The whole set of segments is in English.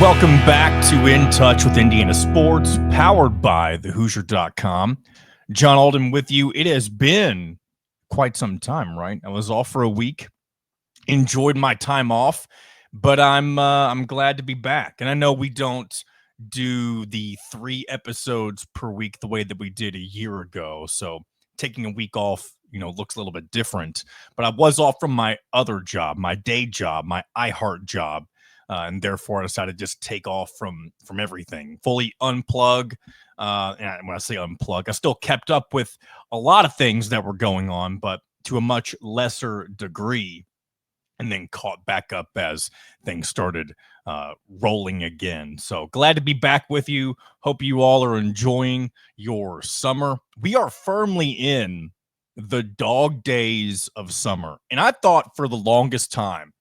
Welcome back to In Touch with Indiana Sports, powered by thehoosier.com. John Alden with you. It has been quite some time, right? I was off for a week, enjoyed my time off, but I'm glad to be back. And I know we don't do the 3 episodes per week the way that we did a year ago, so taking a week off, looks a little bit different. But I was off from my other job, my day job, my iHeart job. And therefore, I decided to just take off from everything, fully unplug. And when I say unplug, I still kept up with a lot of things that were going on, but to a much lesser degree, and then caught back up as things started rolling again. So glad to be back with you. Hope you all are enjoying your summer. We are firmly in the dog days of summer. And I thought for the longest time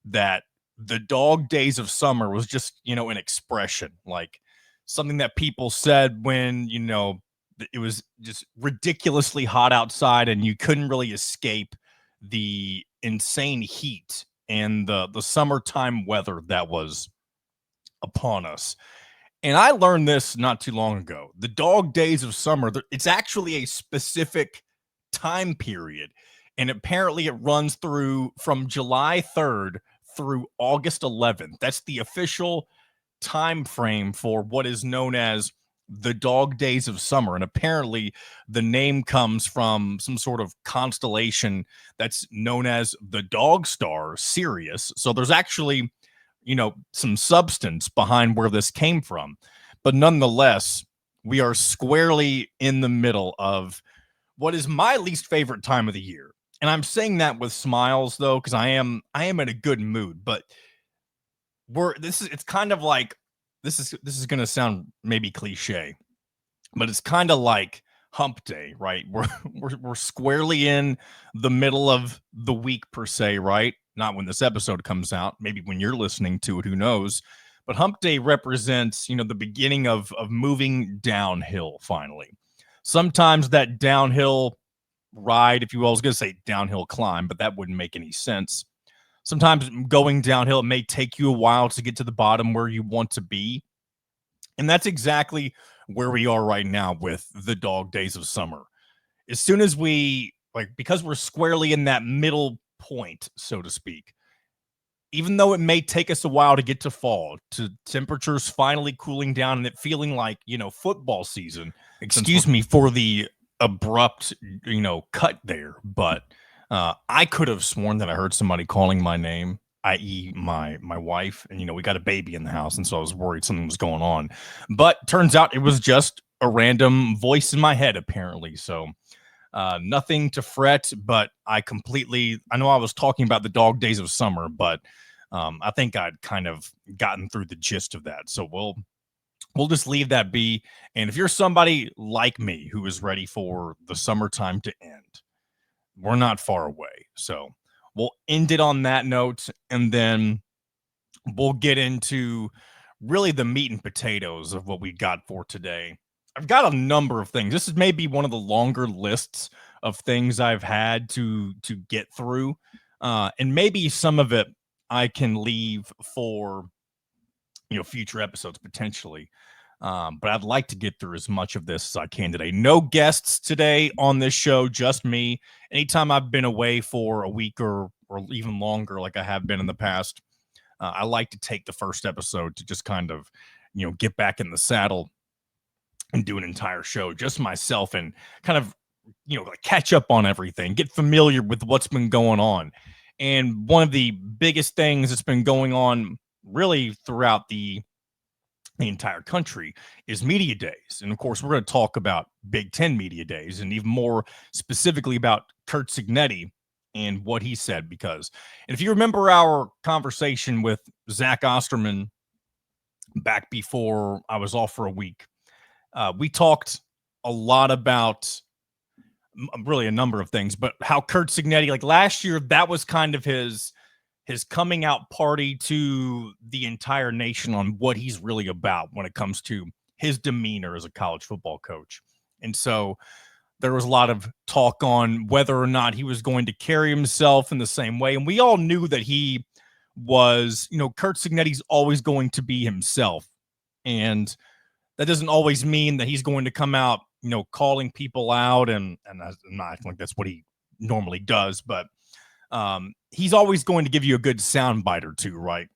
that the dog days of summer was just, an expression, like something that people said when, it was just ridiculously hot outside and you couldn't really escape the insane heat and the summertime weather that was upon us. And I learned this not too long ago. The dog days of summer, it's actually a specific time period. And apparently it runs through from July 3rd through August 11th. That's the official time frame for what is known as the dog days of summer. And apparently the name comes from some sort of constellation that's known as the dog star Sirius. So there's actually, some substance behind where this came from. But nonetheless, we are squarely in the middle of what is my least favorite time of the year. And I'm saying that with smiles, though, because I am in a good mood. But it's kind of like this is going to sound maybe cliche, but it's kind of like hump day, right? We're squarely in the middle of the week per se, right? Not when this episode comes out, maybe when you're listening to it, who knows? But hump day represents, the beginning of moving downhill. Finally, sometimes that downhill ride, if you will. I was going to say downhill climb, but that wouldn't make any sense. Sometimes going downhill, it may take you a while to get to the bottom where you want to be. And that's exactly where we are right now with the dog days of summer. As soon as because we're squarely in that middle point, so to speak, even though it may take us a while to get to fall, to temperatures finally cooling down and it feeling like, football season. Excuse me for the abrupt, cut there, but I could have sworn that I heard somebody calling my name, i.e. my wife, and we got a baby in the house, and so I was worried something was going on. But turns out it was just a random voice in my head, apparently. So nothing to fret, but I know I was talking about the dog days of summer, but I think I'd kind of gotten through the gist of that. So we'll just leave that be. And if you're somebody like me who is ready for the summertime to end, we're not far away. So we'll end it on that note, and then we'll get into really the meat and potatoes of what we got for today. I've got a number of things. This is maybe one of the longer lists of things I've had to get through. And maybe some of it I can leave for future episodes potentially. But I'd like to get through as much of this as I can today. No guests today on this show, just me. Anytime I've been away for a week or even longer, like I have been in the past, I like to take the first episode to just kind of, get back in the saddle and do an entire show, just myself, and kind of, catch up on everything, get familiar with what's been going on. And one of the biggest things that's been going on really throughout the entire country is media days. And of course, we're going to talk about Big Ten media days, and even more specifically about Curt Cignetti and what he said. And if you remember our conversation with Zach Osterman back before I was off for a week, we talked a lot about really a number of things, but how Curt Cignetti, like last year, that was kind of his coming out party to the entire nation on what he's really about when it comes to his demeanor as a college football coach. And so there was a lot of talk on whether or not he was going to carry himself in the same way. And we all knew that he was, Curt Cignetti's always going to be himself. And that doesn't always mean that he's going to come out, calling people out. And I'm not acting like that's what he normally does, but he's always going to give you a good soundbite or two, right?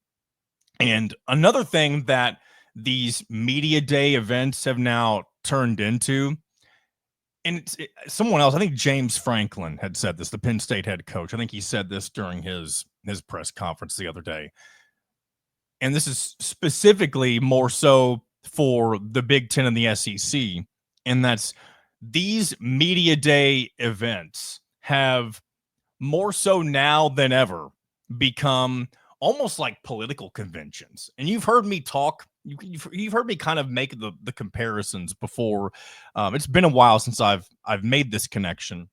And another thing that these media day events have now turned into, and someone else, I think James Franklin had said this, the Penn State head coach. I think he said this during his press conference the other day. And this is specifically more so for the Big Ten and the SEC. And that's these media day events have more so now than ever become almost like political conventions. And you've heard me talk, you've heard me kind of make the comparisons before. It's been a while since I've made this connection,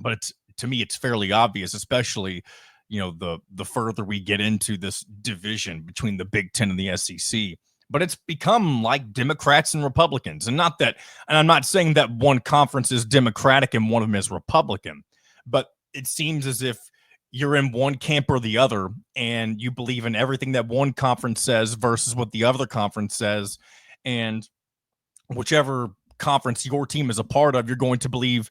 but to me it's fairly obvious, especially the further we get into this division between the Big Ten and the SEC. But it's become like Democrats and Republicans, and I'm not saying that one conference is Democratic and one of them is Republican, but it seems as if you're in one camp or the other, and you believe in everything that one conference says versus what the other conference says. And whichever conference your team is a part of, you're going to believe,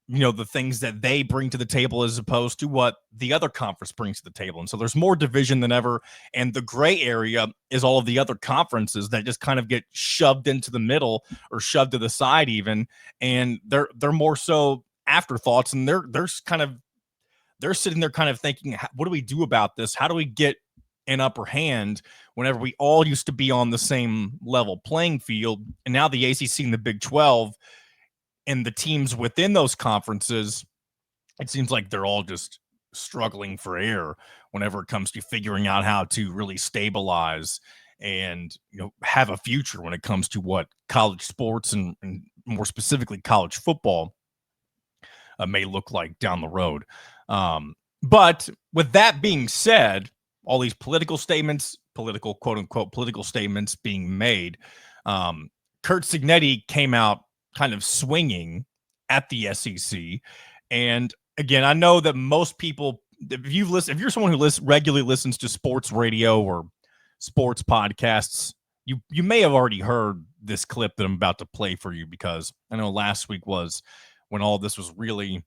the things that they bring to the table as opposed to what the other conference brings to the table. And so there's more division than ever. And the gray area is all of the other conferences that just kind of get shoved into the middle or shoved to the side even. And they're more so afterthoughts, and they're sitting there kind of thinking, what do we do about this? How do we get an upper hand whenever we all used to be on the same level playing field? And now the ACC and the Big 12 and the teams within those conferences, it seems like they're all just struggling for air whenever it comes to figuring out how to really stabilize and have a future when it comes to what college sports and more specifically college football may look like down the road. But with that being said, all these political statements, quote unquote political statements being made, Curt Cignetti came out kind of swinging at the SEC. And again, I know that most people, if you're someone who regularly listens to sports radio or sports podcasts, you may have already heard this clip that I'm about to play for you, because I know last week was when all this was really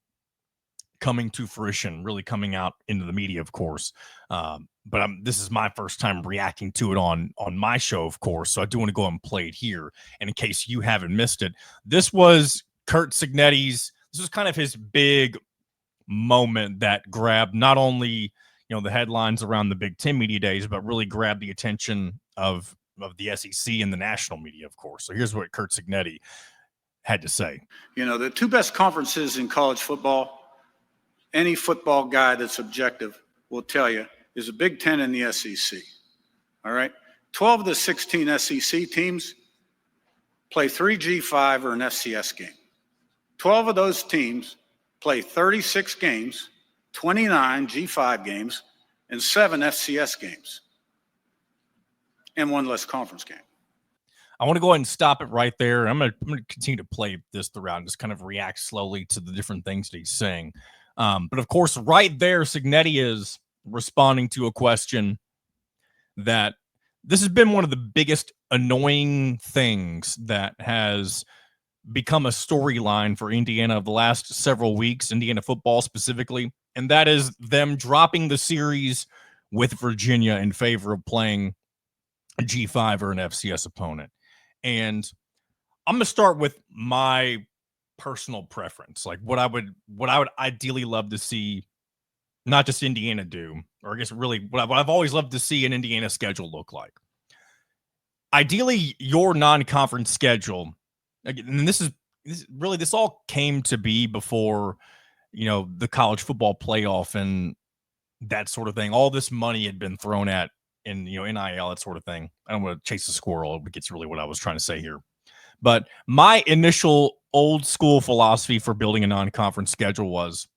coming to fruition, really coming out into the media, of course. But this is my first time reacting to it on my show, of course. So I do want to go and play it here. And in case you haven't missed it, this was Curt Cignetti's. This was kind of his big moment that grabbed not only the headlines around the Big Ten media days, but really grabbed the attention of the SEC and the national media, of course. So here's what Curt Cignetti had to say. The two best conferences in college football, any football guy that's objective will tell you, is the Big Ten and the SEC. All right? 12 of the 16 SEC teams play 3 G5 or an FCS game. 12 of those teams play 36 games, 29 G5 games, and 7 FCS games, and 1 less conference game. I want to go ahead and stop it right there. I'm going to continue to play this throughout and just kind of react slowly to the different things that he's saying. But of course, right there, Cignetti is responding to a question that this has been one of the biggest annoying things that has become a storyline for Indiana of the last several weeks, Indiana football specifically, and that is them dropping the series with Virginia in favor of playing a G5 or an FCS opponent. And I'm going to start with my personal preference, like what I would ideally love to see, not just Indiana do, or I guess really what I've always loved to see an Indiana schedule look like. Ideally, your non-conference schedule, and this all came to be before, the college football playoff and that sort of thing. All this money had been thrown at in, NIL, that sort of thing. I don't want to chase the squirrel, but it's really what I was trying to say here. But my initial old school philosophy for building a non-conference schedule was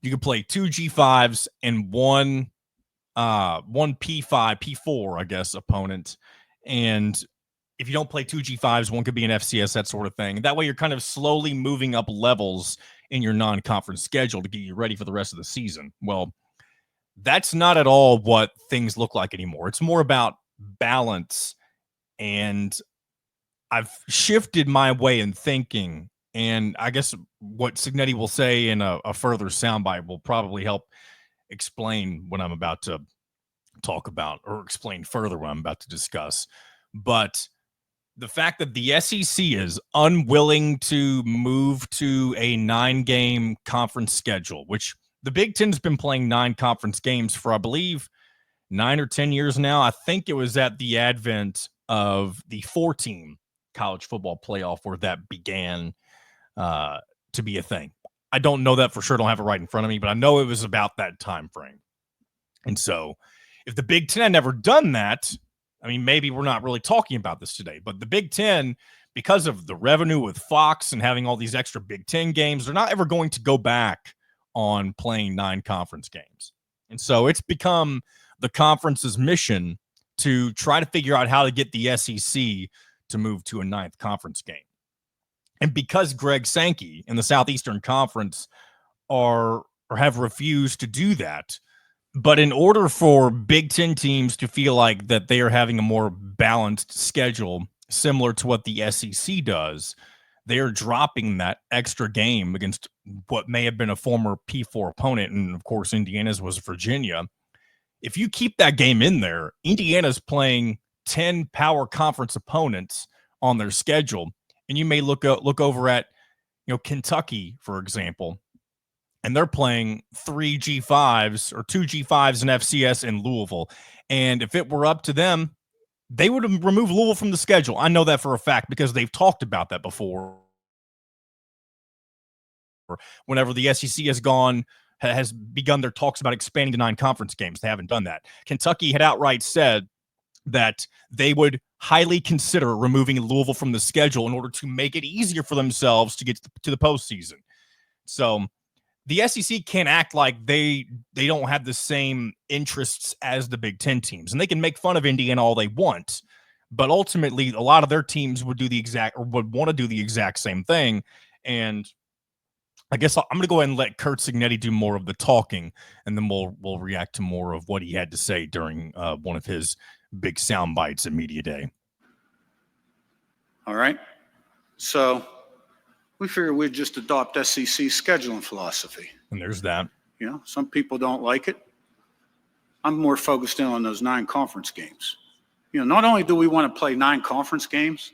you could play 2 G5s and one P5, P4, I guess, opponent. And if you don't play 2 G5s, one could be an FCS, that sort of thing. That way you're kind of slowly moving up levels in your non-conference schedule to get you ready for the rest of the season. Well, That's not at all what things look like anymore. It's more about balance, and I've shifted my way in thinking. And I guess what Cignetti will say in a further soundbite will probably help explain what I'm about to talk about, or explain further what I'm about to discuss. But the fact that the SEC is unwilling to move to a 9-game conference schedule, which the Big Ten's been playing 9 conference games for, I believe, 9 or 10 years now. I think it was at the advent of the 4-team college football playoff where that began to be a thing. I don't know that for sure. I don't have it right in front of me, but I know it was about that time frame. And so if the Big Ten had never done that, I mean, maybe we're not really talking about this today, but the Big Ten, because of the revenue with Fox and having all these extra Big Ten games, they're not ever going to go back on playing 9 conference games. And so it's become the conference's mission to try to figure out how to get the SEC to move to a 9th conference game. And because Greg Sankey and the Southeastern Conference have refused to do that, but in order for Big Ten teams to feel like that they are having a more balanced schedule, similar to what the SEC does, they are dropping that extra game against what may have been a former P4 opponent. And of course, Indiana's was Virginia. If you keep that game in there, Indiana's playing 10 power conference opponents on their schedule. And you may look over at, Kentucky, for example, and they're playing 3 G5s or 2 G5s in FCS in Louisville. And if it were up to them, they would have removed Louisville from the schedule. I know that for a fact because they've talked about that before. Whenever the SEC has begun their talks about expanding to 9 conference games, they haven't done that. Kentucky had outright said that they would highly consider removing Louisville from the schedule in order to make it easier for themselves to get to the postseason. So the SEC can't act like they don't have the same interests as the Big Ten teams, and they can make fun of Indiana all they want, but ultimately a lot of their teams would want to do the exact same thing. And I guess I'm going to go ahead and let Curt Cignetti do more of the talking, and then we'll react to more of what he had to say during one of his big sound bites at Media Day. All right. So we figured we'd just adopt SEC scheduling philosophy. And there's that. Some people don't like it. I'm more focused in on those 9 conference games. Not only do we want to play 9 conference games,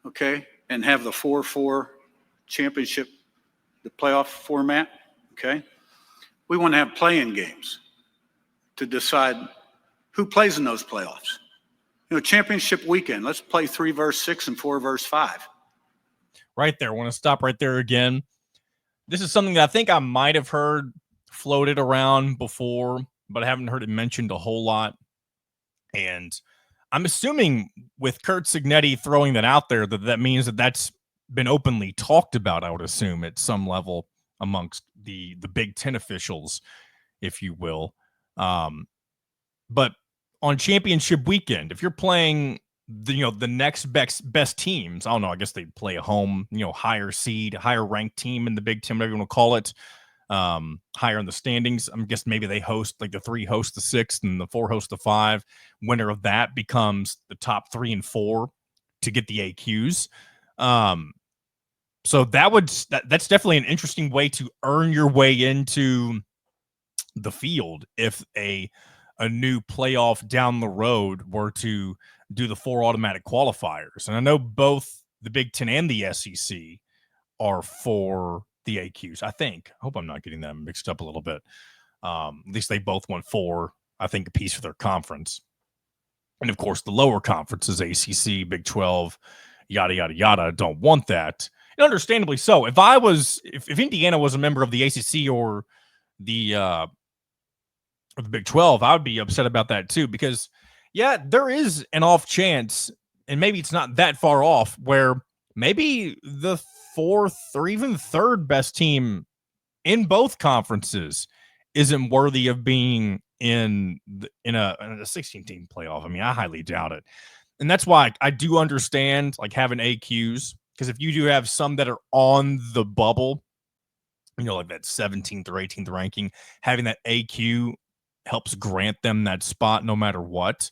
okay, and have the 4-4 championship, the playoff format, okay, we want to have play-in games to decide who plays in those playoffs. Championship weekend, let's play 3 versus 6 and 4 versus 5. Right there. I want to stop right there again. This is something that I think I might have heard floated around before, but I haven't heard it mentioned a whole lot. And I'm assuming with Curt Cignetti throwing that out there, that means that that's been openly talked about, I would assume, at some level amongst the Big Ten officials, if you will. But on championship weekend, if you're playing the next best teams, I don't know, I guess they'd play a home, higher seed, higher ranked team in the Big Ten, whatever you want to call it, higher in the standings. I guess maybe they host, like the 3 host the 6th and the 4 host the 5. Winner of that becomes the top 3 and 4 to get the AQs. So that's definitely an interesting way to earn your way into the field if a new playoff down the road were to do the 4 automatic qualifiers. And I know both the Big Ten and the SEC are for the AQs, I think. I hope I'm not getting them mixed up a little bit. At least they both want 4, I think, a piece for their conference. And of course, the lower conferences, ACC, Big 12, yada, yada, yada, don't want that. And understandably so. If Indiana was a member of the ACC or the Big 12, I would be upset about that too, because there is an off chance, and maybe it's not that far off, where maybe the 4th or even 3rd best team in both conferences isn't worthy of being in a 16-team playoff. I mean, I highly doubt it. And that's why I do understand like having AQs, because if you do have some that are on the bubble, like that 17th or 18th ranking, having that AQ helps grant them that spot no matter what.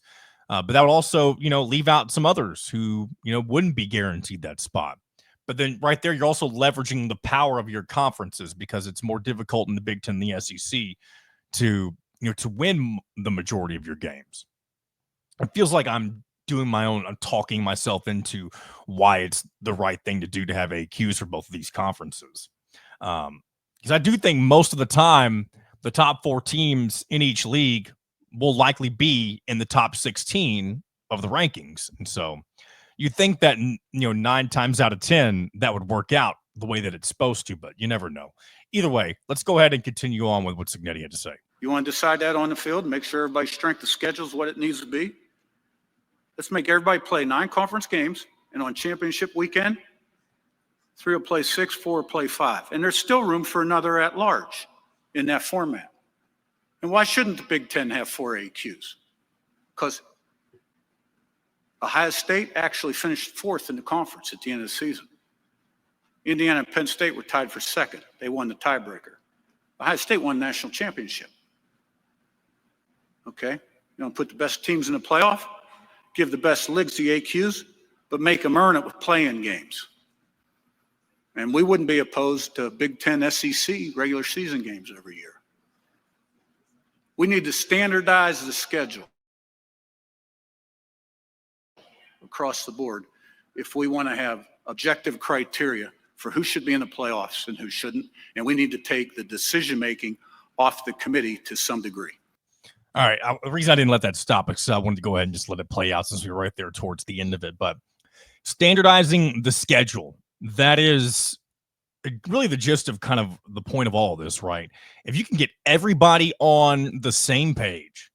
But that would also, leave out some others who, wouldn't be guaranteed that spot. But then right there, you're also leveraging the power of your conferences because it's more difficult in the Big Ten and the SEC to win the majority of your games. It feels like I'm talking myself into why it's the right thing to do to have AQs for both of these conferences. Because I do think most of the time, the top 4 teams in each league will likely be in the top 16 of the rankings. And so you think that, 9 times out of 10, that would work out the way that it's supposed to, but you never know. Either way, let's go ahead and continue on with what Cignetti had to say. You want to decide that on the field, make sure everybody's strength of schedule is what it needs to be. Let's make everybody play 9 conference games, and on championship weekend, 3 will play 6, 4 will play 5. And there's still room for another at-large in that format. And why shouldn't the Big Ten have 4 AQs? Because Ohio State actually finished 4th in the conference at the end of the season. Indiana and Penn State were tied for 2nd. They won the tiebreaker. Ohio State won the national championship. Okay? You don't put the best teams in the playoff, give the best leagues the AQs, but make them earn it with play-in games. And we wouldn't be opposed to Big Ten SEC regular season games every year. We need to standardize the schedule across the board if we want to have objective criteria for who should be in the playoffs and who shouldn't. And we need to take the decision-making off the committee to some degree. All right. The reason I didn't let that stop is I wanted to go ahead and just let it play out since we were right there towards the end of it. But standardizing the schedule, that is really the gist of kind of the point of all of this, right? If you can get everybody on the same page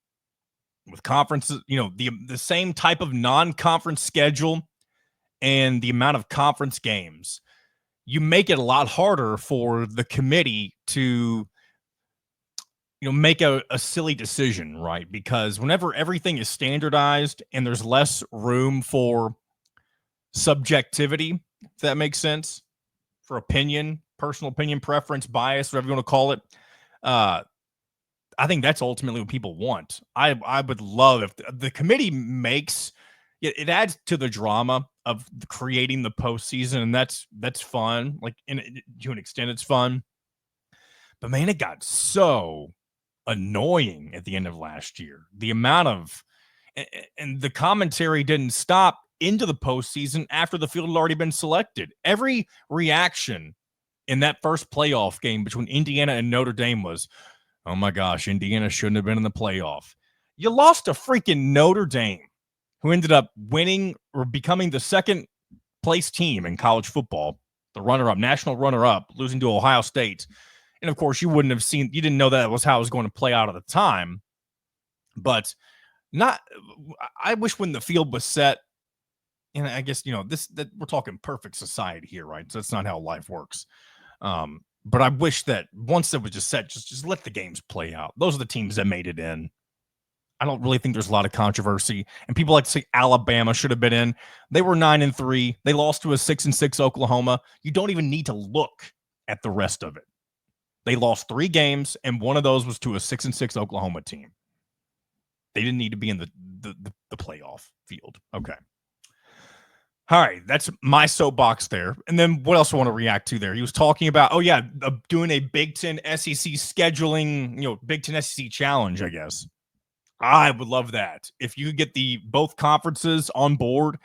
with conferences, the same type of non-conference schedule and the amount of conference games, you make it a lot harder for the committee to make a silly decision, right? Because whenever everything is standardized and there's less room for subjectivity, if that makes sense, for opinion, personal opinion, preference, bias, whatever you want to call it, I think that's ultimately what people want. I would love if the committee makes it adds to the drama of creating the postseason, and that's fun. Like to an extent, it's fun. But man, it got so annoying at the end of last year. The amount of and the commentary didn't stop into the postseason after the field had already been selected. Every reaction in that first playoff game between Indiana and Notre Dame was, oh my gosh, Indiana shouldn't have been in the playoff. You lost to freaking Notre Dame, who ended up winning or becoming the second place team in college football, the runner-up, national runner-up, losing to Ohio State. And of course, you didn't know that was how it was going to play out at the time. But I wish when the field was set, and I guess, that we're talking perfect society here, right? So that's not how life works. But I wish that once it was just set, just let the games play out. Those are the teams that made it in. I don't really think there's a lot of controversy. And people like to say Alabama should have been in. They were 9-3. They lost to a 6-6 Oklahoma. You don't even need to look at the rest of it. They lost 3 games, and one of those was to a 6-6 Oklahoma team. They didn't need to be in the playoff field. Okay. All right, that's my soapbox there. And then what else I want to react to there? He was talking about, doing a Big Ten SEC scheduling, Big Ten SEC challenge, I guess. I would love that. If you get both conferences on board.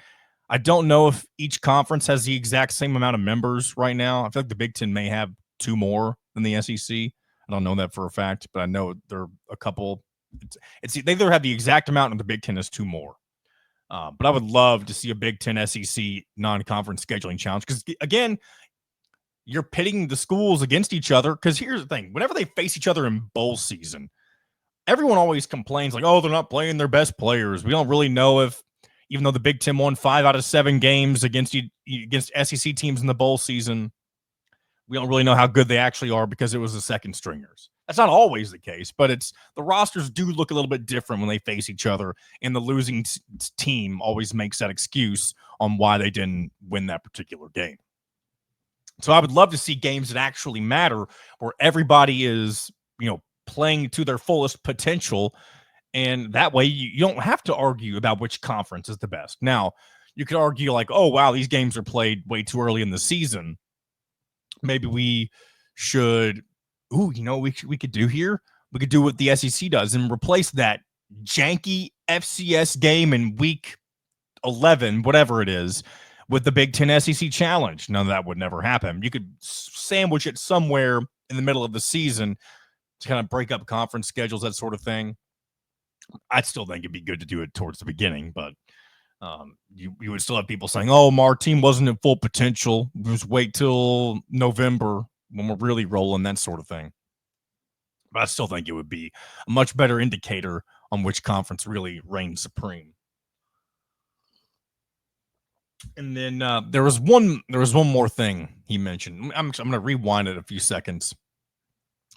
I don't know if each conference has the exact same amount of members right now. I feel like the Big Ten may have 2 more than the SEC. I don't know that for a fact, but I know there are a couple. They either have the exact amount or the Big Ten has 2 more. But I would love to see a Big Ten SEC non-conference scheduling challenge because, again, you're pitting the schools against each other. Because here's the thing. Whenever they face each other in bowl season, everyone always complains like, oh, they're not playing their best players. We don't really know if, even though the Big Ten won 5 out of 7 games against SEC teams in the bowl season, we don't really know how good they actually are because it was the second stringers. That's not always the case, but the rosters do look a little bit different when they face each other, and the losing team always makes that excuse on why they didn't win that particular game. So I would love to see games that actually matter, where everybody is, playing to their fullest potential. And that way you don't have to argue about which conference is the best. Now, you could argue like, oh, wow, these games are played way too early in the season. Maybe we should, we could do here? We could do what the SEC does and replace that janky FCS game in week 11, whatever it is, with the Big Ten SEC Challenge. No, that would never happen. You could sandwich it somewhere in the middle of the season to kind of break up conference schedules, that sort of thing. I'd still think it'd be good to do it towards the beginning, but you would still have people saying, oh, our team wasn't at full potential. Just wait till November when we're really rolling, that sort of thing. But I still think it would be a much better indicator on which conference really reigns supreme. And then there was one more thing he mentioned. I'm going to rewind it a few seconds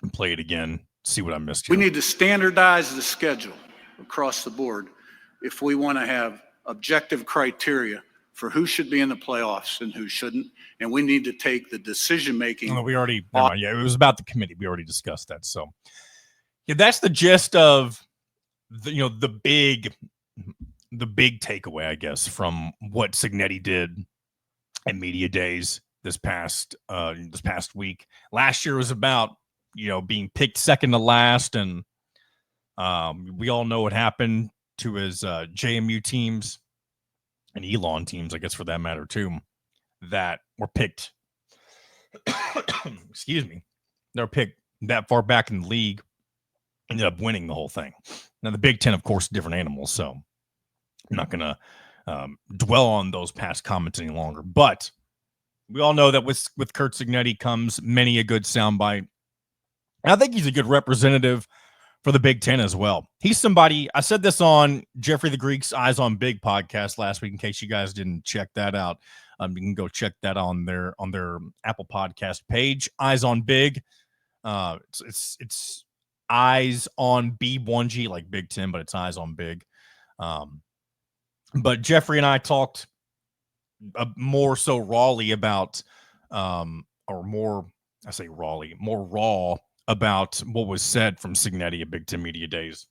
and play it again, see what I missed here. We need to standardize the schedule across the board if we want to have objective criteria for who should be in the playoffs and who shouldn't. And we need to take the decision-making. Oh, it was about the committee. We already discussed that. So yeah, that's the gist of the big takeaway, I guess, from what Cignetti did at media days this past week. Last year was about, being picked second to last. And we all know what happened to his JMU teams and Elon teams, I guess, for that matter, too, that were picked. Excuse me. They were picked that far back in the league, ended up winning the whole thing. Now, the Big Ten, of course, different animals, so I'm not going to dwell on those past comments any longer. But we all know that with Curt Cignetti comes many a good soundbite. And I think he's a good representative for the Big Ten as well. He's somebody, I said this on Jeffrey the Greek's Eyes on Big podcast last week, in case you guys didn't check that out. You can go check that on their Apple Podcast page, Eyes on Big. It's Eyes on B1G, like Big Ten, but it's Eyes on Big. But Jeffrey and I talked more so rawly about, more raw about what was said from Cignetti at Big Ten Media Days.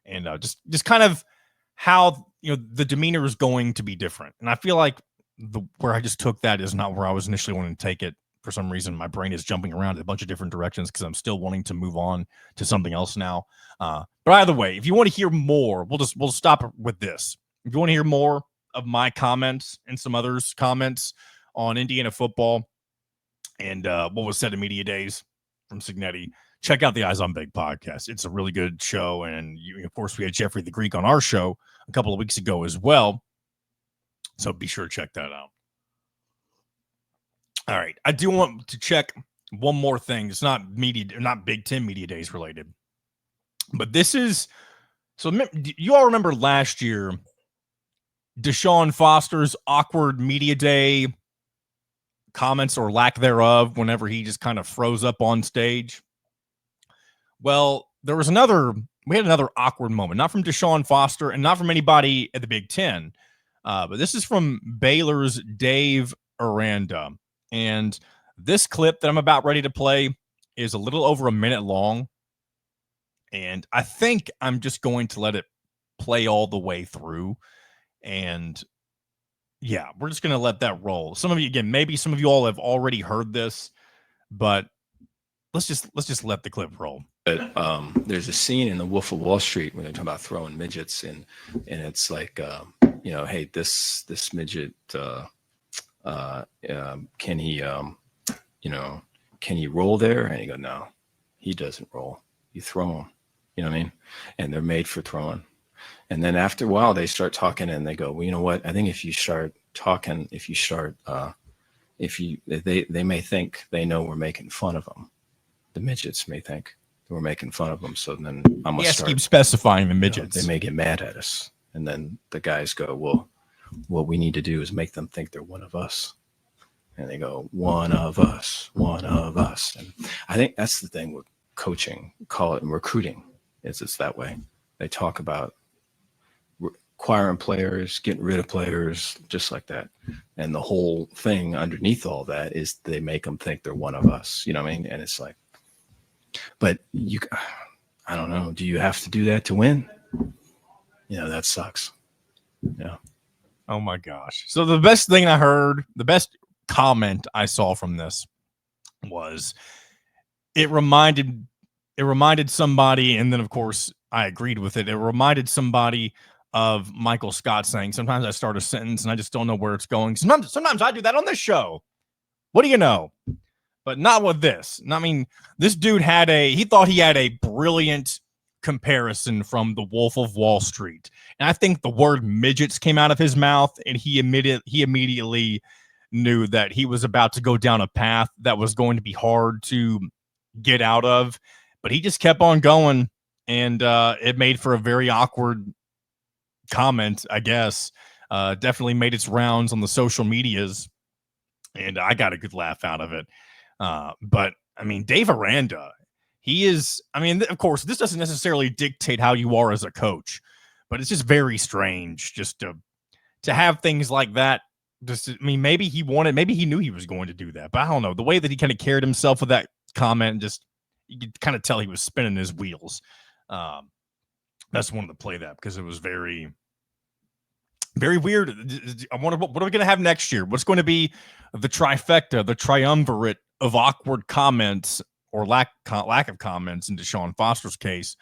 And just kind of how, the demeanor is going to be different. And I feel like where I just took that is not where I was initially wanting to take it. For some reason, my brain is jumping around in a bunch of different directions because I'm still wanting to move on to something else now. But either way, if you want to hear more, we'll stop with this. If you want to hear more of my comments and some others' comments on Indiana football and what was said in media days from Cignetti, check out the Eyes on Big podcast. It's a really good show. And of course, we had Jeffrey the Greek on our show a couple of weeks ago as well. So be sure to check that out. All right. I do want to check one more thing. It's not Big Ten Media Days related, but this is, so you all remember last year, Deshaun Foster's awkward media day comments or lack thereof whenever he just kind of froze up on stage. Well, we had another awkward moment, not from Deshaun Foster and not from anybody at the Big Ten, but this is from Baylor's Dave Aranda. And this clip that I'm about ready to play is a little over a minute long. And I think I'm just going to let it play all the way through. And yeah, we're just going to let that roll. Maybe some of you all have already heard this, but let's just let the clip roll. There's a scene in The Wolf of Wall Street when they're talking about throwing midgets, and it's like, hey, this midget, can he roll there? And you go, no, he doesn't roll. You throw him. You know what I mean? And they're made for throwing. And then after a while, they start talking and they go, well, you know what? I think if you start talking, they may think they know we're making fun of them. The midgets may think we're making fun of them. So then I'm going to start. Keep specifying the midgets. They may get mad at us. And then the guys go, well, what we need to do is make them think they're one of us. And they go, one of us. And I think that's the thing with coaching, call it recruiting, is it's that way. They talk about acquiring players, getting rid of players, just like that. And the whole thing underneath all that is they make them think they're one of us. You know what I mean? And it's like, but I don't know. Do you have to do that to win? That sucks. Yeah. Oh my gosh. So the best thing I heard, the best comment I saw from this was it reminded somebody, and then of course I agreed with it. It reminded somebody of Michael Scott saying, sometimes I start a sentence and I just don't know where it's going. Sometimes I do that on this show. What do you know? But not with this. I mean, this dude he thought he had a brilliant comparison from The Wolf of Wall Street. And I think the word midgets came out of his mouth, and he immediately knew that he was about to go down a path that was going to be hard to get out of. But he just kept on going, and it made for a very awkward comment, I guess. Definitely made its rounds on the social medias, and I got a good laugh out of it. But I mean, Dave Aranda, he is, I mean, of course, this doesn't necessarily dictate how you are as a coach, but it's just very strange just to have things like that. Just, I mean, maybe he knew he was going to do that, but I don't know. The way that he kind of carried himself with that comment, just, you could kind of tell he was spinning his wheels. That's wanted to play that because it was very, very weird. I wonder what are we going to have next year? What's going to be the trifecta, the triumvirate of awkward comments or lack of comments in Deshaun Foster's case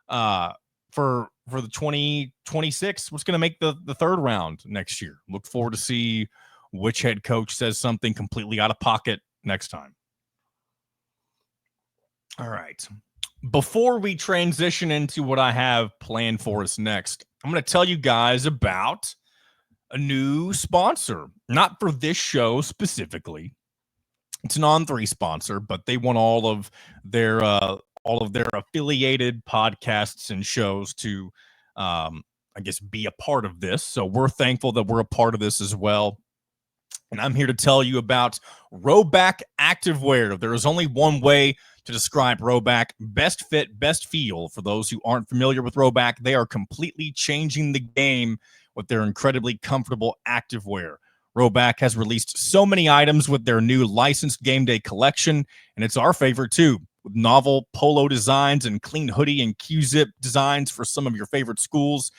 for the 2026? What's going to make the third round next year? Look forward to see which head coach says something completely out of pocket next time. All right. Before we transition into what I have planned for us next, I'm going to tell you guys about a new sponsor. Not for this show specifically. It's an On3 sponsor, but they want all of their affiliated podcasts and shows to, I guess, be a part of this. So we're thankful that we're a part of this as well. And I'm here to tell you about Rhoback Activewear. There is only one way to describe Rhoback: best fit, best feel. For those who aren't familiar with Rhoback, they are completely changing the game with their incredibly comfortable activewear. Rhoback has released so many items with their new licensed game day collection, and it's our favorite too, with novel polo designs and clean hoodie and Q-zip designs for some of your favorite schools.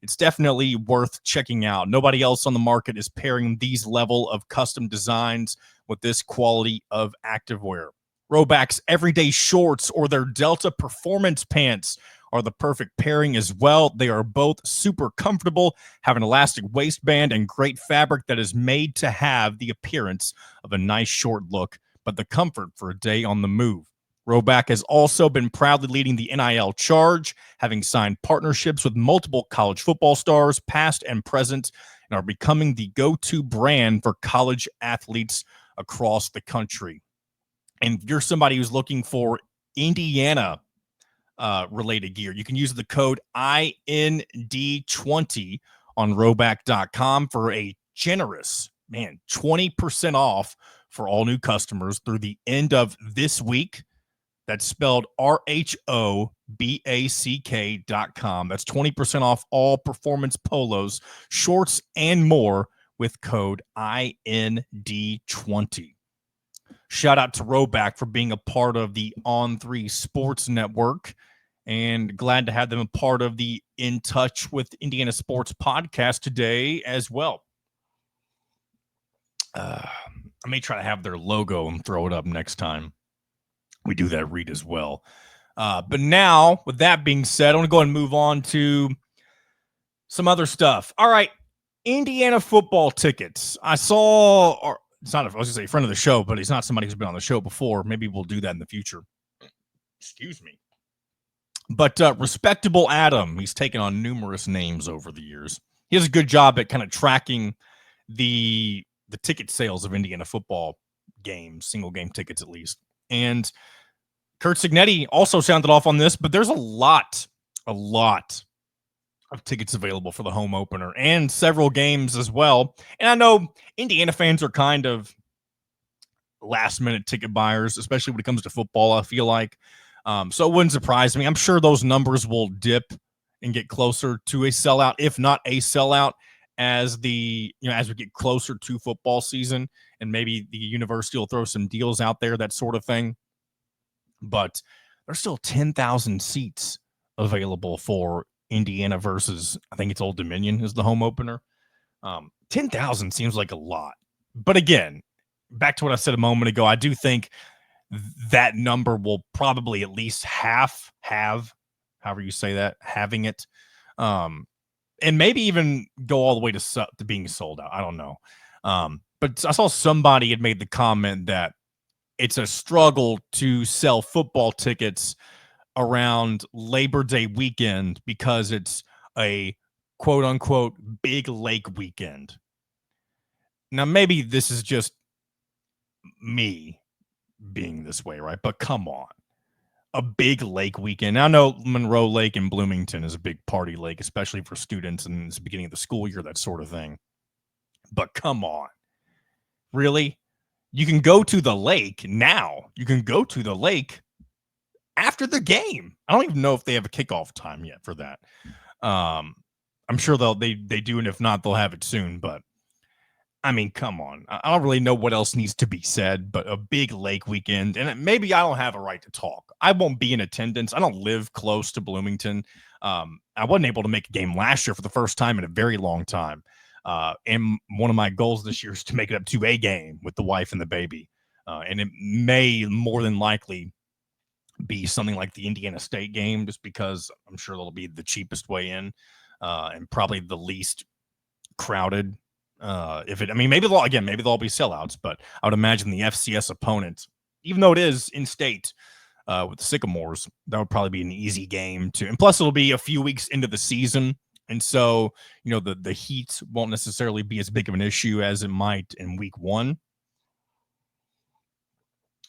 It's definitely worth checking out. Nobody else on the market is pairing these level of custom designs with this quality of activewear. Rhoback's everyday shorts or their Delta performance pants are the perfect pairing as well. They are both super comfortable, have an elastic waistband, and great fabric that is made to have the appearance of a nice short look, but the comfort for a day on the move. Rhoback has also been proudly leading the NIL charge, having signed partnerships with multiple college football stars, past and present, and are becoming the go-to brand for college athletes across the country. And if you're somebody who's looking for Indiana related gear, you can use the code IND20 on Rhoback.com for a generous, 20% off for all new customers through the end of this week. That's spelled RHOBACK.com. That's 20% off all performance polos, shorts, and more with code IND20. Shout out to Rhoback for being a part of the On3 Sports Network, and glad to have them a part of the In Touch with Indiana Sports podcast today as well. I may try to have their logo and throw it up next time we do that read as well. But now, with that being said, I want to go ahead and move on to some other stuff. All right, Indiana football tickets. I saw, or it's not, I was going to say a friend of the show, but he's not somebody who's been on the show before. Maybe we'll do that in the future. Excuse me. But Respectable Adam, he's taken on numerous names over the years. He does a good job at kind of tracking the ticket sales of Indiana football games, single game tickets at least. And Curt Cignetti also sounded off on this, but there's a lot of tickets available for the home opener and several games as well. And I know Indiana fans are kind of last-minute ticket buyers, especially when it comes to football, I feel like. So it wouldn't surprise me. I'm sure those numbers will dip and get closer to a sellout, if not a sellout, as we get closer to football season, and maybe the university will throw some deals out there, that sort of thing. But there's still 10,000 seats available for Indiana versus, I think it's Old Dominion is the home opener. 10,000 seems like a lot. But again, back to what I said a moment ago, I do think that number will probably at least have, however you say that, having it. And maybe even go all the way to being sold out. I don't know. But I saw somebody had made the comment that it's a struggle to sell football tickets around Labor Day weekend because it's a quote unquote big lake weekend. Now, maybe this is just me being this way, right? But come on. A big lake weekend. I know Monroe Lake in Bloomington is a big party lake, especially for students and it's the beginning of the school year, that sort of thing. But come on. Really? You can go to the lake now. You can go to the lake after the game. I don't even know if they have a kickoff time yet for that. I'm sure they do, and if not, they'll have it soon. But I mean, come on. I don't really know what else needs to be said, but a big lake weekend, and maybe I don't have a right to talk. I won't be in attendance. I don't live close to Bloomington. I wasn't able to make a game last year for the first time in a very long time. And one of my goals this year is to make it up to a game with the wife and the baby. And it may more than likely be something like the Indiana State game, just because I'm sure that'll be the cheapest way in and probably the least crowded. Maybe they'll all be sellouts, but I would imagine the FCS opponent, even though it is in state with the Sycamores, that would probably be an easy game too. And plus, it'll be a few weeks into the season. And so, the heat won't necessarily be as big of an issue as it might in week one.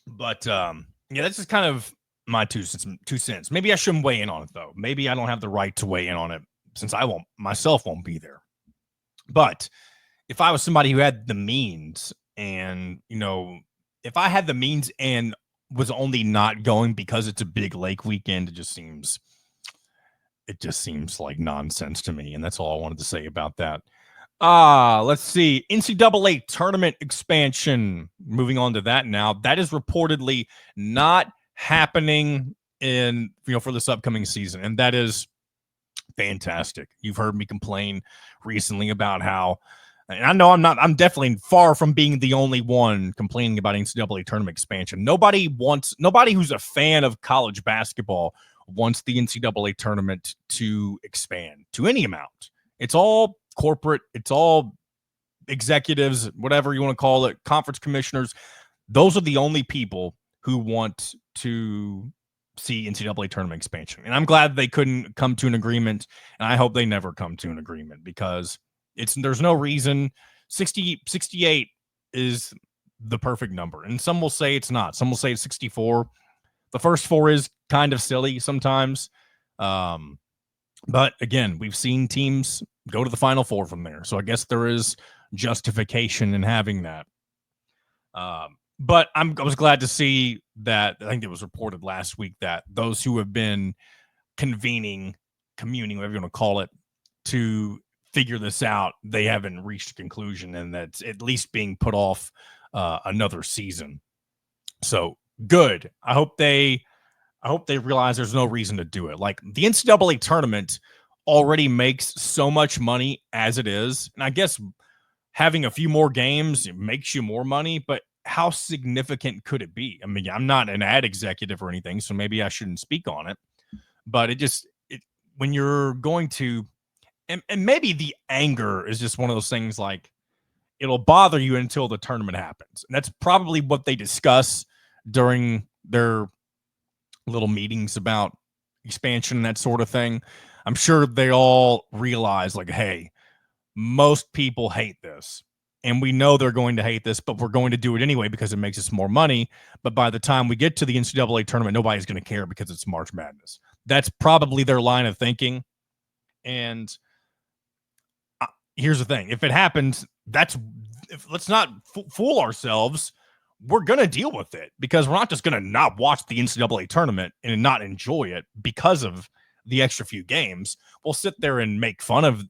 But that's just kind of my 2 cents. Maybe I shouldn't weigh in on it, though. Maybe I don't have the right to weigh in on it since I won't be there. But if I was somebody who had the means and, if I had the means and was only not going because it's a big lake weekend, it just seems like nonsense to me. And that's all I wanted to say about that. Let's see. NCAA tournament expansion. Moving on to that now. That is reportedly not happening for this upcoming season. And that is fantastic. You've heard me complain recently about how, and I know I'm definitely far from being the only one complaining about NCAA tournament expansion. Nobody who's a fan of college basketball wants the NCAA tournament to expand to any amount. It's all corporate. It's all executives, whatever you want to call it, conference commissioners. Those are the only people who want to see NCAA tournament expansion. And I'm glad they couldn't come to an agreement. And I hope they never come to an agreement because there's no reason. 68 is the perfect number. And some will say it's not. Some will say it's 64. The first 4 is kind of silly sometimes. But again, we've seen teams go to the Final Four from there. So I guess there is justification in having that. But I was glad to see that. I think it was reported last week that those who have been communing, whatever you want to call it, to figure this out, they haven't reached a conclusion, and that's at least being put off another season. So good. I hope they realize there's no reason to do it. Like the NCAA tournament already makes so much money as it is, and I guess having a few more games makes you more money, but how significant could it be? I mean, I'm not an ad executive or anything, so maybe I shouldn't speak on it. But when you're going to, and maybe the anger is just one of those things like it'll bother you until the tournament happens. And that's probably what they discuss during their little meetings about expansion and that sort of thing. I'm sure they all realize like, hey, most people hate this. And we know they're going to hate this, but we're going to do it anyway because it makes us more money. But by the time we get to the NCAA tournament, nobody's going to care because it's March Madness. That's probably their line of thinking. And here's the thing. If it happens, let's not fool ourselves. We're going to deal with it because we're not just going to not watch the NCAA tournament and not enjoy it because of the extra few games, we'll sit there and make fun of,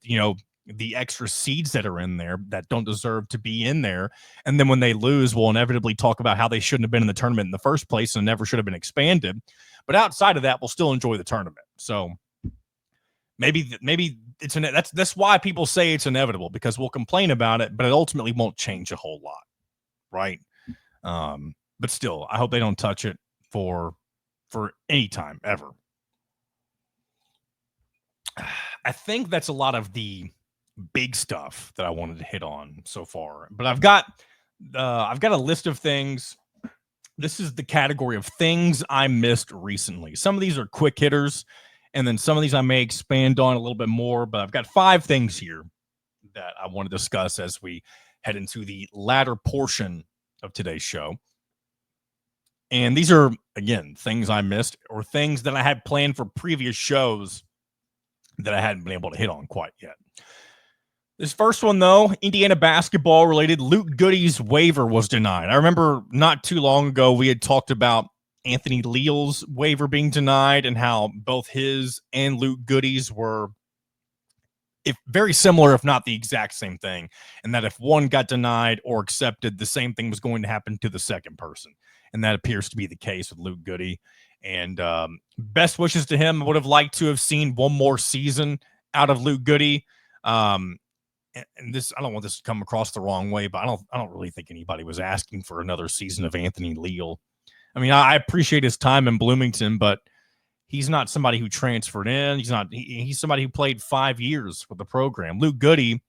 the extra seeds that are in there that don't deserve to be in there. And then when they lose, we'll inevitably talk about how they shouldn't have been in the tournament in the first place and never should have been expanded. But outside of that, we'll still enjoy the tournament. So maybe that's why people say it's inevitable, because we'll complain about it, but it ultimately won't change a whole lot. Right. But still, I hope they don't touch it for any time ever. I think that's a lot of the big stuff that I wanted to hit on so far, but I've got a list of things. This is the category of things I missed recently. Some of these are quick hitters, and then some of these I may expand on a little bit more, but I've got 5 things here that I want to discuss as we head into the latter portion of today's show. And these are, again, things I missed or things that I had planned for previous shows that I hadn't been able to hit on quite yet. This first one, though, Indiana basketball related, Luke Goody's waiver was denied. I remember not too long ago we had talked about Anthony Leal's waiver being denied and how both his and Luke Goody's were very similar, if not the exact same thing, and that if one got denied or accepted, the same thing was going to happen to the second person. And that appears to be the case with Luke Goody. And best wishes to him. I would have liked to have seen one more season out of Luke Goody. And this, I don't want this to come across the wrong way, but I don't really think anybody was asking for another season of Anthony Leal. I mean, I appreciate his time in Bloomington, but he's not somebody who transferred in. He's somebody who played 5 years with the program. Luke Goody,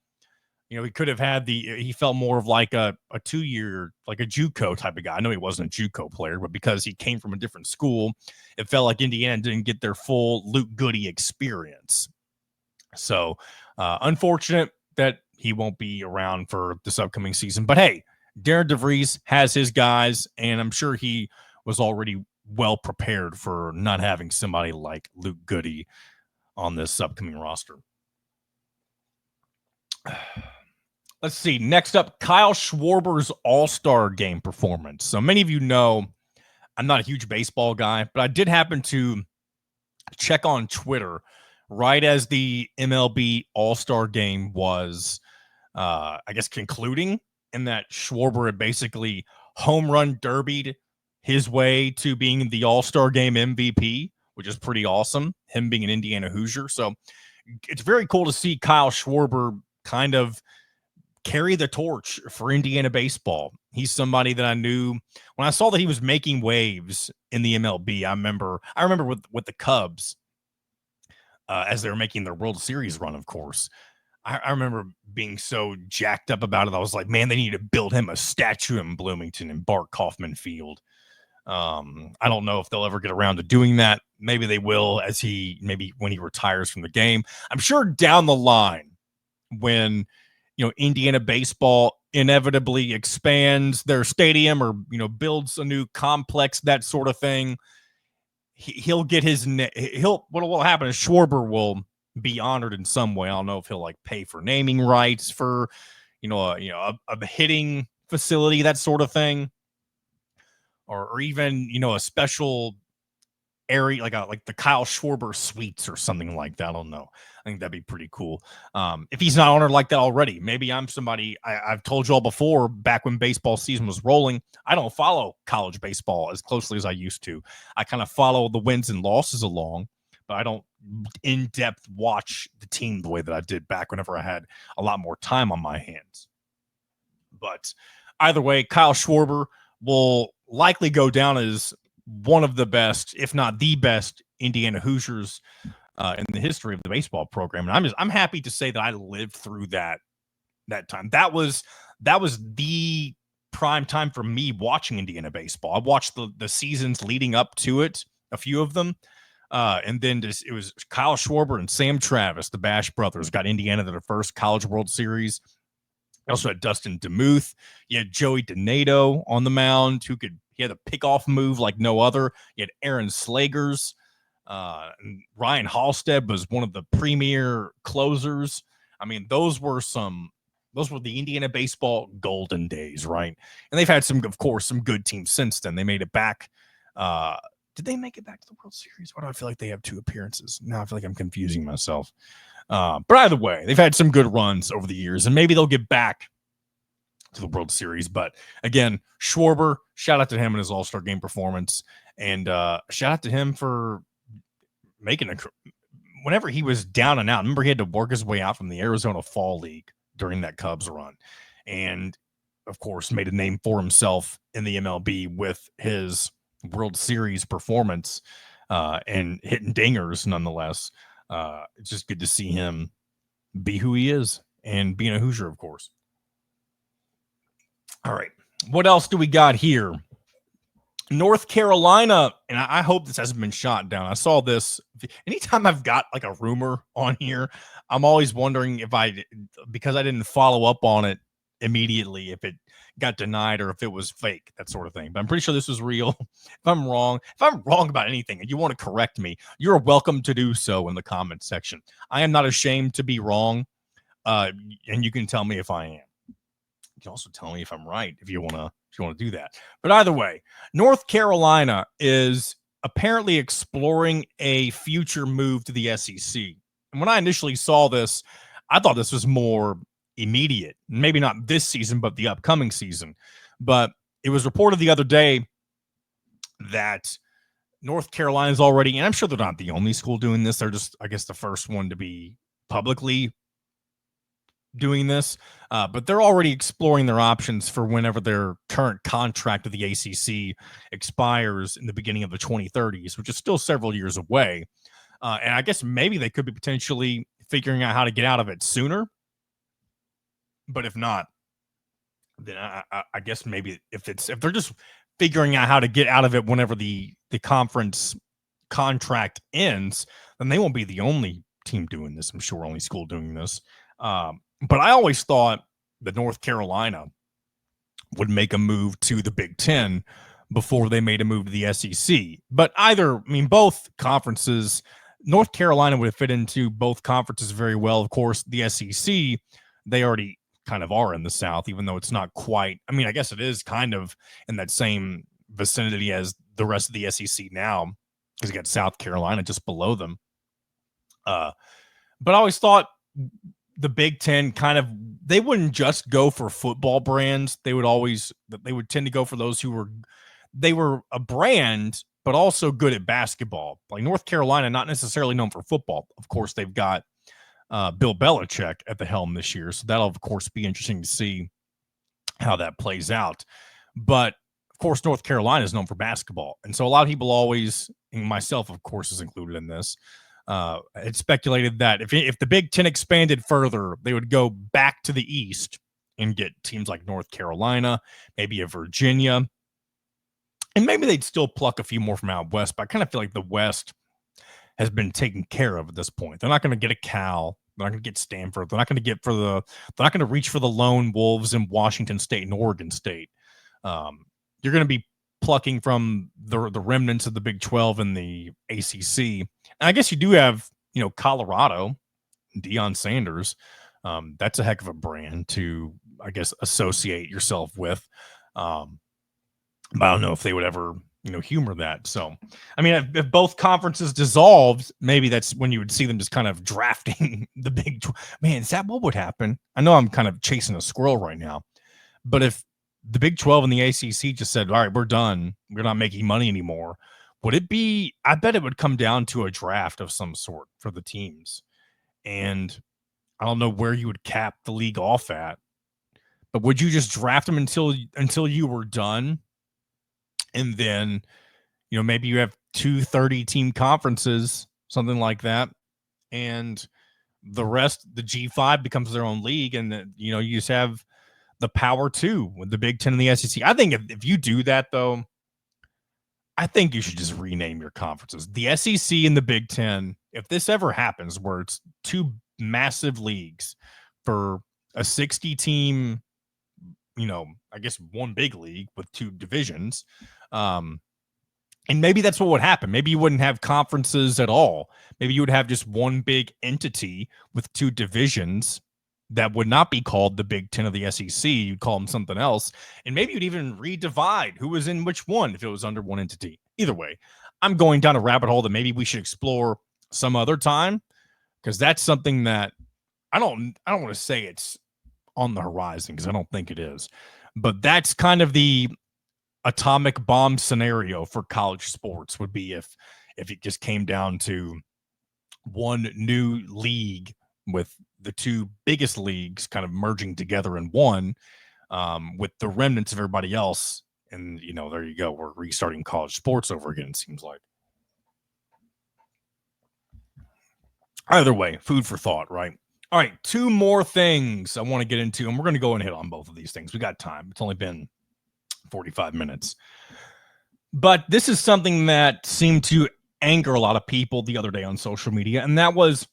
he could have had he felt more of like a 2-year, like a JUCO type of guy. I know he wasn't a JUCO player, but because he came from a different school, it felt like Indiana didn't get their full Luke Goody experience. So unfortunate that he won't be around for this upcoming season. But hey, Darren DeVries has his guys, and I'm sure he was already well prepared for not having somebody like Luke Goody on this upcoming roster. Let's see. Next up, Kyle Schwarber's AllStar game performance. So many of you know I'm not a huge baseball guy, but I did happen to check on Twitter right as the MLB All-Star game was, concluding, and that Schwarber had basically home run derbied his way to being the All-Star game MVP, which is pretty awesome, him being an Indiana Hoosier. So it's very cool to see Kyle Schwarber kind of carry the torch for Indiana baseball. He's somebody that I knew when I saw that he was making waves in the MLB. I remember with the Cubs, as they were making their World Series run, of course. I remember being so jacked up about it. I was like, man, they need to build him a statue in Bloomington in Bart Kaufman Field. I don't know if they'll ever get around to doing that. Maybe they will maybe when he retires from the game. I'm sure down the line when, Indiana baseball inevitably expands their stadium or, builds a new complex, that sort of thing, he'll get what will happen is Schwarber will be honored in some way. I don't know if he'll pay for naming rights for, a hitting facility, that sort of thing, or even, a special area, like the Kyle Schwarber Suites or something like that. I don't know. I think that'd be pretty cool. If he's not honored like that already, maybe I'm somebody. I've told you all before, back when baseball season was rolling, I don't follow college baseball as closely as I used to. I kind of follow the wins and losses along, but I don't in-depth watch the team the way that I did back whenever I had a lot more time on my hands. But either way, Kyle Schwarber will likely go down as one of the best, if not the best, Indiana Hoosiers in the history of the baseball program. And I'm happy to say that I lived through that time. That was the prime time for me watching Indiana baseball. I watched the seasons leading up to it, a few of them. And then it was Kyle Schwarber and Sam Travis, the Bash brothers, got Indiana to their first College World Series. You also had Dustin DeMuth. You had Joey Donato on the mound, he had a pickoff move like no other. You had Aaron Slagers. And Ryan Halstead was one of the premier closers. I mean, those were the Indiana baseball golden days, right? And they've had some good teams since then. They made it back Did they make it back to the World Series? Why do I feel like they have 2 appearances? Now I feel like I'm confusing myself. But either way, they've had some good runs over the years, and maybe they'll get back to the World Series. But again, Schwarber, shout out to him and his All-Star game performance. And shout out to him for making whenever he was down and out. Remember, he had to work his way out from the Arizona Fall League during that Cubs run. And, of course, made a name for himself in the MLB with his World Series performance and hitting dingers nonetheless. It's just good to see him be who he is and being a Hoosier, of course. All right. What else do we got here? North Carolina, and I hope this hasn't been shot down. I saw this. Anytime I've got like a rumor on here, I'm always wondering because I didn't follow up on it immediately, if it got denied or if it was fake, that sort of thing. But I'm pretty sure this was real. If I'm wrong about anything and you want to correct me, you're welcome to do so in the comment section. I am not ashamed to be wrong, and you can tell me if I am. You can also tell me if I'm right if you want to do that. But either way, North Carolina is apparently exploring a future move to the SEC. And when I initially saw this, I thought this was more immediate. Maybe not this season, but the upcoming season. But it was reported the other day that North Carolina is already, and I'm sure they're not the only school doing this. They're just, I guess, the first one to be publicly doing this, but they're already exploring their options for whenever their current contract with the ACC expires in the beginning of the 2030s, which is still several years away. And I guess maybe they could be potentially figuring out how to get out of it sooner. But if not, then I guess maybe if they're just figuring out how to get out of it whenever the conference contract ends, then they won't be the only team doing this. I'm sure only school doing this. But I always thought that North Carolina would make a move to the Big Ten before they made a move to the SEC. But both conferences, North Carolina would fit into both conferences very well. Of course, the SEC, they already kind of are in the South, even though it's not quite. I mean, I guess it is kind of in that same vicinity as the rest of the SEC now, because you got South Carolina just below them. But I always thought the Big Ten they wouldn't just go for football brands. They would tend to go for those who were a brand, but also good at basketball. Like North Carolina, not necessarily known for football. Of course, they've got Bill Belichick at the helm this year. So that'll, of course, be interesting to see how that plays out. But, of course, North Carolina is known for basketball. And so a lot of people always, and myself, of course, is included in this, it's speculated that if the Big Ten expanded further, they would go back to the East and get teams like North Carolina, maybe a Virginia, and maybe they'd still pluck a few more from out West. But I kind of feel like the West has been taken care of at this point. They're not going to get a Cal. They're not going to get Stanford. They're not going to they're not going to reach for the lone wolves in Washington State and Oregon State. You're going to be plucking from the remnants of the Big 12 and the ACC. And I guess you do have, Colorado, Deion Sanders. That's a heck of a brand to, I guess, associate yourself with. But I don't know if they would ever, humor that. So, I mean, if both conferences dissolved, maybe that's when you would see them just kind of drafting the Big 12. Man, is that what would happen? I know I'm kind of chasing a squirrel right now, but if the Big 12 and the ACC just said, all right, we're done, we're not making money anymore, would it be, I bet it would come down to a draft of some sort for the teams. And I don't know where you would cap the league off at, but would you just draft them until you were done? And then, maybe you have 2 30-team conferences, something like that. And the rest, the G5 becomes their own league. And, you just have the Power 2 with the Big Ten and the SEC. I think if you do that, though, I think you should just rename your conferences. The SEC and the Big Ten, if this ever happens where it's 2 massive leagues for a 60-team, I guess 1 big league with 2 divisions. And maybe that's what would happen. Maybe you wouldn't have conferences at all. Maybe you would have just 1 big entity with 2 divisions that would not be called the Big Ten of the SEC. You'd call them something else. And maybe you'd even redivide who was in which one if it was under 1 entity. either way, I'm going down a rabbit hole that maybe we should explore some other time, because that's something that I don't want to say it's on the horizon, because I don't think it is, but that's kind of the atomic bomb scenario for college sports, would be if it just came down to one new league with the two biggest leagues kind of merging together in one, with the remnants of everybody else. And, there you go. We're restarting college sports over again, it seems like. Either way, food for thought, right? All right, two more things I want to get into, and we're going to go and hit on both of these things. We got time. It's only been 45 minutes. But this is something that seemed to anger a lot of people the other day on social media, and that was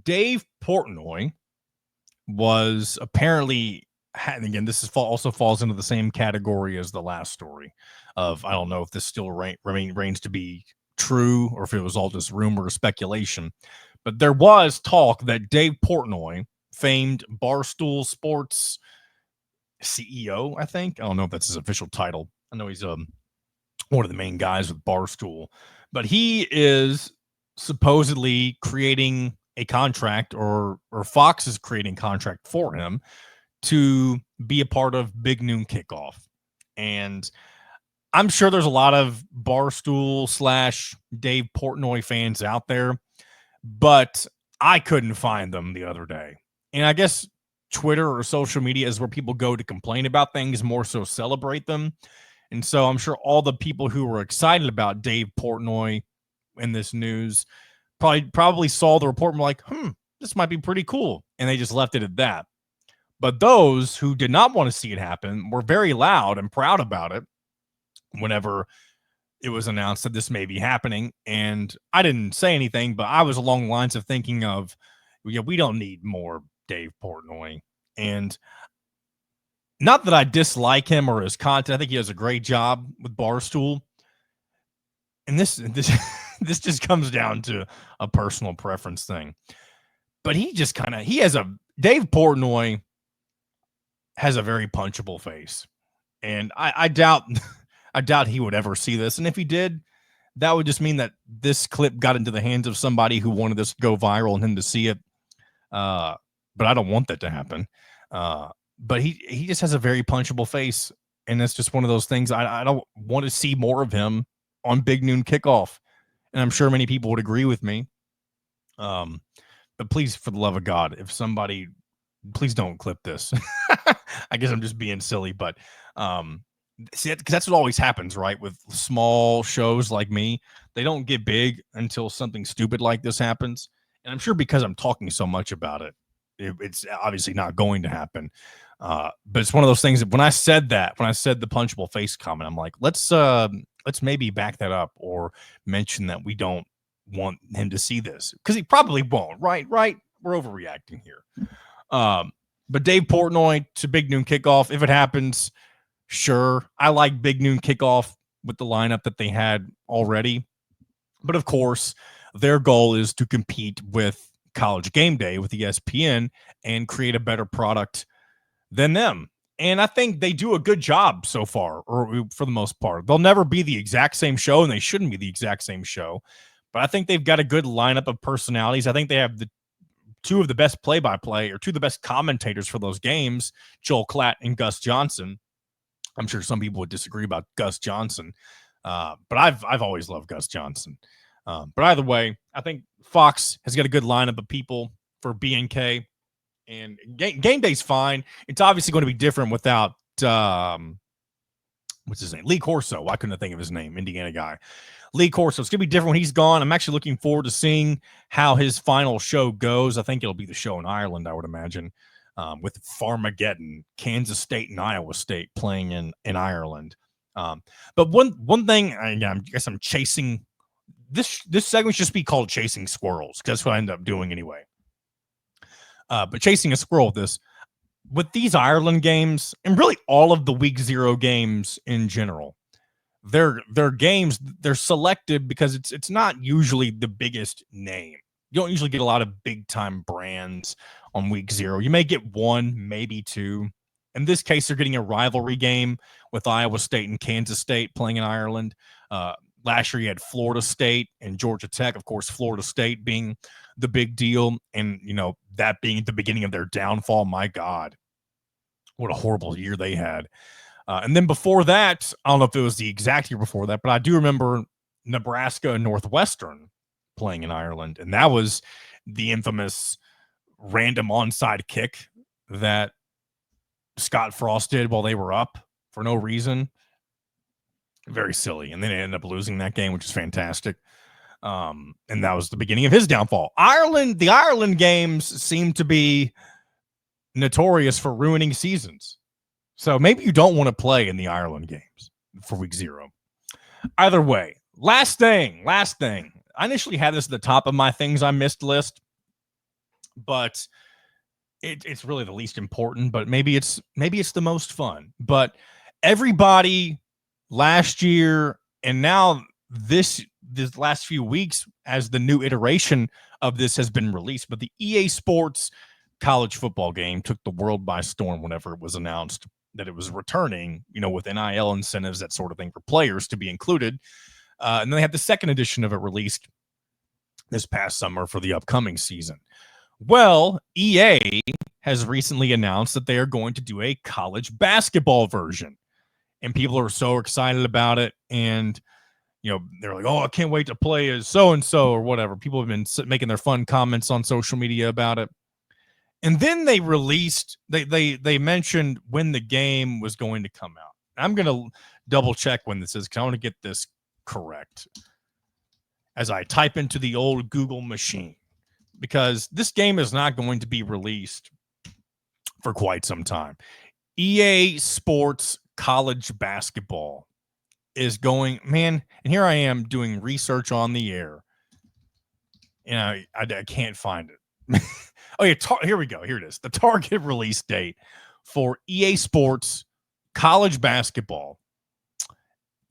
Dave Portnoy was apparently, and again, this is also falls into the same category as the last story of, I don't know if this still remains to be true or if it was all just rumor or speculation, but there was talk that Dave Portnoy, famed Barstool Sports CEO, I think, I don't know if that's his official title. I know he's one of the main guys with Barstool, but he is supposedly creating a contract, or Fox is creating a contract for him to be a part of Big Noon Kickoff. And I'm sure there's a lot of Barstool / Dave Portnoy fans out there, but I couldn't find them the other day. And I guess Twitter or social media is where people go to complain about things, more so celebrate them. And so I'm sure all the people who were excited about Dave Portnoy in this news probably saw the report and were like, this might be pretty cool. And they just left it at that. But those who did not want to see it happen were very loud and proud about it whenever it was announced that this may be happening. And I didn't say anything, but I was along the lines of thinking of, we don't need more Dave Portnoy. And not that I dislike him or his content. I think he does a great job with Barstool. And this just comes down to a personal preference thing. But Dave Portnoy has a very punchable face. And I doubt he would ever see this. And if he did, that would just mean that this clip got into the hands of somebody who wanted this to go viral and him to see it. But I don't want that to happen. But he just has a very punchable face. And it's just one of those things. I don't want to see more of him on Big Noon Kickoff. And I'm sure many people would agree with me. But please, for the love of God, please don't clip this. I guess I'm just being silly, but see, because that's what always happens, right? With small shows like me, they don't get big until something stupid like this happens. And I'm sure because I'm talking so much about it, it's obviously not going to happen. But it's one of those things that when I said the punchable face comment, I'm like, let's maybe back that up or mention that we don't want him to see this, because he probably won't. Right. We're overreacting here. But Dave Portnoy to Big Noon Kickoff, if it happens, sure. I like Big Noon Kickoff with the lineup that they had already. But of course, their goal is to compete with College Game Day with ESPN and create a better product than them. And I think they do a good job so far, or for the most part. They'll never be the exact same show, and they shouldn't be the exact same show. But I think they've got a good lineup of personalities. I think they have two of the best play-by-play, or two of the best commentators for those games, Joel Klatt and Gus Johnson. I'm sure some people would disagree about Gus Johnson, but I've always loved Gus Johnson. But either way, I think Fox has got a good lineup of people for BNK, and game day's fine. It's obviously going to be different without what's his name? Lee Corso. Why couldn't I think of his name? Indiana guy. Lee Corso. It's going to be different when he's gone. I'm actually looking forward to seeing how his final show goes. I think it'll be the show in Ireland, I would imagine, with Farmageddon, Kansas State and Iowa State playing in Ireland. But one thing, I guess I'm chasing this segment should just be called Chasing Squirrels, because that's what I end up doing anyway. But chasing a squirrel with these Ireland games, and really all of the week 0 games in general, they're games, they're selected because it's not usually the biggest name. You don't usually get a lot of big time brands on week 0. You may get one, maybe two. In this case, they're getting a rivalry game with Iowa State and Kansas State playing in Ireland. Last year you had Florida State and Georgia Tech. Of course, Florida State being the big deal, and that being the beginning of their downfall. My God, what a horrible year they had. And then before that, I don't know if it was the exact year before that, but I do remember Nebraska and Northwestern playing in Ireland, and that was the infamous random onside kick that Scott Frost did while they were up for no reason. Very silly. And then they ended up losing that game, which is fantastic. And that was the beginning of his downfall. The Ireland games seem to be notorious for ruining seasons. So maybe you don't want to play in the Ireland games for week 0. Either way, last thing. I initially had this at the top of my things I missed list, but it's really the least important, but maybe it's the most fun. But everybody last year and now this last few weeks, as the new iteration of this has been released, but the EA Sports college football game took the world by storm whenever it was announced that it was returning, with NIL incentives, that sort of thing, for players to be included. And then they had the second edition of it released this past summer for the upcoming season. Well, EA has recently announced that they are going to do a college basketball version. And people are so excited about it. And, they're like, oh, I can't wait to play as so-and-so or whatever. People have been making their fun comments on social media about it. And then they released, they mentioned when the game was going to come out. I'm going to double check when this is, because I want to get this correct as I type into the old Google machine, because this game is not going to be released for quite some time. EA Sports College Basketball is going, man, and here I am doing research on the air. I can't find it. Oh, yeah, here we go. Here it is. The target release date for EA Sports College Basketball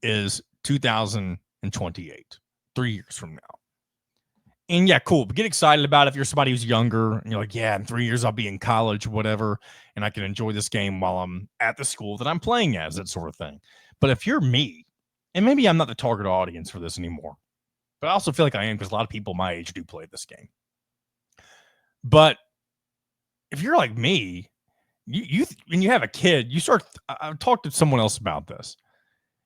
is 2028, 3 years from now. And yeah, cool. But get excited about it if you're somebody who's younger and you're like, yeah, in 3 years I'll be in college, whatever, and I can enjoy this game while I'm at the school that I'm playing as, that sort of thing. But if you're me, and maybe I'm not the target audience for this anymore, but I also feel like I am, because a lot of people my age do play this game. But if you're like me, you when you have a kid, you start. I've talked to someone else about this.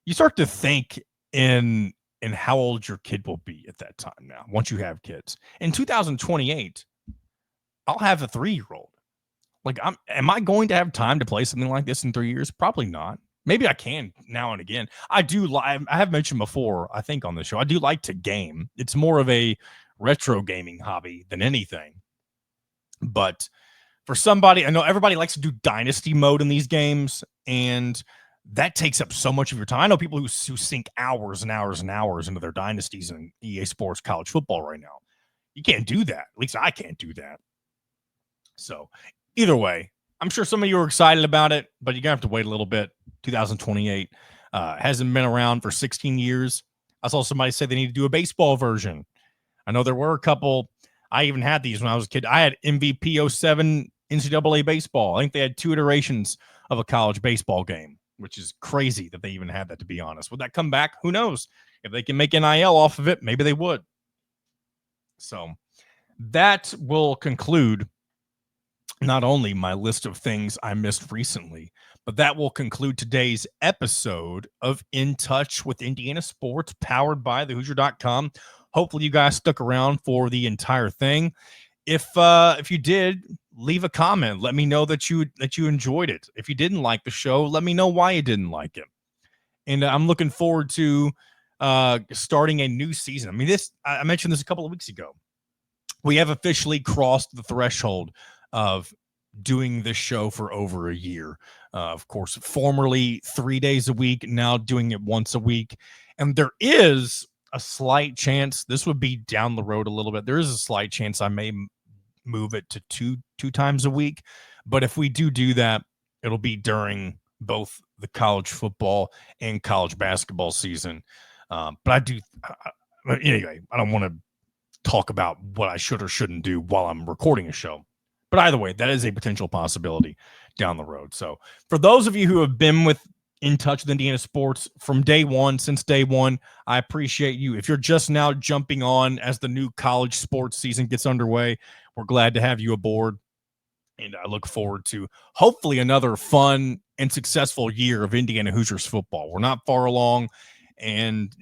You start to think in how old your kid will be at that time. Now, once you have kids in 2028, I'll have a 3-year-old. Like, am I going to have time to play something like this in 3 years? Probably not. Maybe I can now and again. I have mentioned before, I think on the show, I do like to game. It's more of a retro gaming hobby than anything. But for somebody, I know everybody likes to do dynasty mode in these games, and that takes up so much of your time. I know people who sink hours and hours and hours into their dynasties in EA Sports college football right now. You can't do that. At least I can't do that. So either way, I'm sure some of you are excited about it, but you're going to have to wait a little bit. 2028 hasn't been around for 16 years. I saw somebody say they need to do a baseball version. I know there were a couple. I even had these when I was a kid. I had MVP 07 NCAA baseball. I think they had 2 iterations of a college baseball game, which is crazy that they even had that, to be honest. Would that come back? Who knows? If they can make NIL off of it, maybe they would. So that will conclude not only my list of things I missed recently, but that will conclude today's episode of In Touch with Indiana Sports, powered by thehoosier.com. Hopefully you guys stuck around for the entire thing. If you did, leave a comment. Let me know that you enjoyed it. If you didn't like the show, let me know why you didn't like it. And I'm looking forward to starting a new season. I mean, I mentioned this a couple of weeks ago. We have officially crossed the threshold of doing this show for over a year. Of course, formerly 3 days a week, now doing it once a week. And there is a slight chance, this would be down the road a little bit, there is a slight chance I may move it to two times a week. But if we do that, it'll be during both the college football and college basketball season. But anyway, I don't want to talk about what I should or shouldn't do while I'm recording a show. But either way, that is a potential possibility down the road. So for those of you who have been with in touch with Indiana sports from day one, since day one. I appreciate you. If you're just now jumping on as the new college sports season gets underway, we're glad to have you aboard. And I look forward to hopefully another fun and successful year of Indiana Hoosiers football. We're not far along, and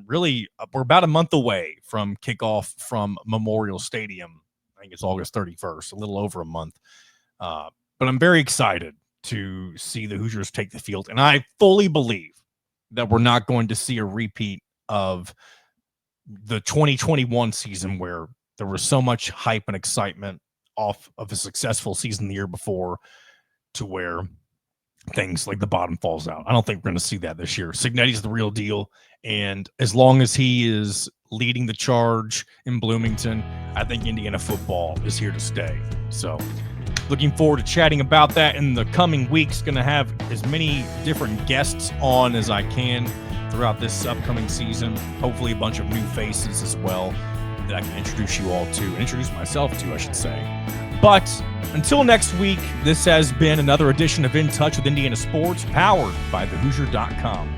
really we're about a month away from kickoff from Memorial Stadium. I think it's August 31st, a little over a month. But I'm very excited to see the Hoosiers take the field. And I fully believe that we're not going to see a repeat of the 2021 season where there was so much hype and excitement off of a successful season the year before to where things like the bottom falls out. I don't think we're going to see that this year. Cignetti's the real deal. And as long as he is leading the charge in Bloomington, I think Indiana football is here to stay. So looking forward to chatting about that in the coming weeks. Going to have as many different guests on as I can throughout this upcoming season. Hopefully a bunch of new faces as well that I can introduce you all to, and introduce myself to, I should say. But until next week, this has been another edition of In Touch with Indiana Sports, powered by thehoosier.com.